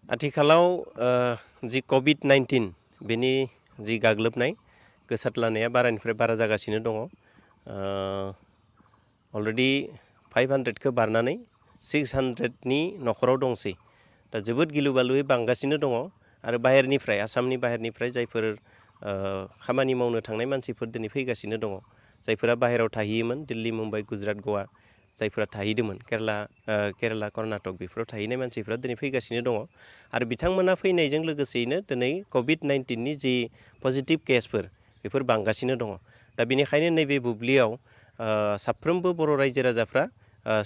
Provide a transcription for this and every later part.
आथिखालाव जि COVID-19 बेनि जि गाग्लोबनाय गोसारलानाया बारानिफ्राय बारा जागासिनो दङ। अलरेडि 500खौ बारनानै 600नि नखराव दंसै। दा जोबोद गिलु-बालुयै बांगासिनो दङ आरो बाहेरनिफ्राय आसामनि बाहेरनिफ्राय जायफोर खामानि मावनो थांनाय मानसिफोर दिनै फैगासिनो दङ। जायफोरा बाहेराव थाहैयोमोन दिल्ली, मुम्बाइ, गुजरात, गवा जायफोरा थाहैदोंमोन केरेला, कर्नाटक बेफोराव थाहैनाय मानसिफ्रा दिनै फैगासिनो दङ आरो बिथांमोना फैनायजों लोगोसेयैनो दिनै COVID-19नि जि पजिटिभ केसफोर बेफोर बांगासिनो दङ। दा बेनिखायनो नैबे बुब्लियाव साफ्रोमबो बर' रायजो राजाफ्रा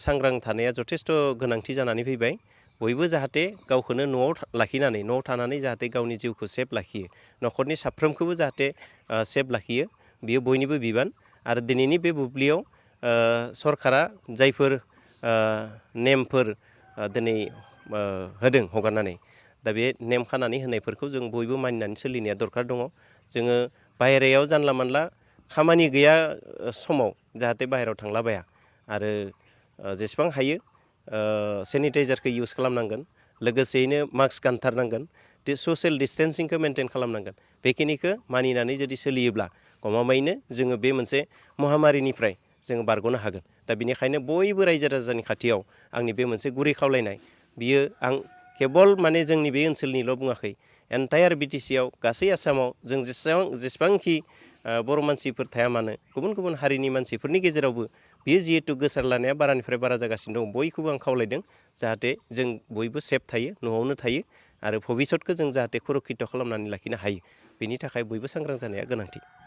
सांग्रां थानाया जथेस्थ' गोनांथि जानानै फैबाय। बयबो जाहाथे गावखौनो न'आव लाखिनानै न'आव थानानै जाहाथे गावनि जिउखौ सेफ लाखियो, न'खरनि साफ्रोमखौबो जाहाथे सेफ लाखियो बियो बयनिबो बिबान। आरो दिनैनि बे बुब्लियाव सरकारा जायफोर नेमफोर दिनै होदों हगारनानै, दा बे नेम खानानै होनायफोरखौ जों बयबो मानिनानै सोलिनाया दरकार दङ। जोङो बाहेरायाव जानला मानला खामानि गैया समाव जाहाथे बाहेरायाव थांलाबाया आरो जेसेबां हायो सेनिटाइजारखौ इउज खालामनांगोन, लोगोसेयैनो मास्क गानथारनांगोन, ससियेल डिस्टेन्सिंखौ मेनटेन खालामनांगोन। बेखिनिखौ मानिनानै जुदि सोलियोब्ला गमामायैनो जोङो बे मोनसे महामारिनिफ्राय जोङो बारग'नो हागोन। दा बेनिखायनो बयबो रायजो राजानि खाथियाव आंनि बे मोनसे गुरै खावलायनाय, बियो आं केबल माने जोंनि बे ओनसोलनिल' बुङाखै, एन्टायार BTCआव गासै आसामाव जों जेसेबांखि बर' मानसिफोर थाया मानो, गुबुन गुबुन हारिनि मानसिफोरनि गेजेरावबो बियो जिहेतु गोसारलानाया बारानिफ्राय बारा जागासिनो दं, बयखौबो आं खावलायदों जाहाथे जों बयबो सेफ थायो, न'आवनो थायो आरो भबिसतखौ जों जाहाथे सुरक्षित खालामनानै लाखिनो हायो, बेनि थाखाय बयबो सांग्रां जानाया गोनांथि।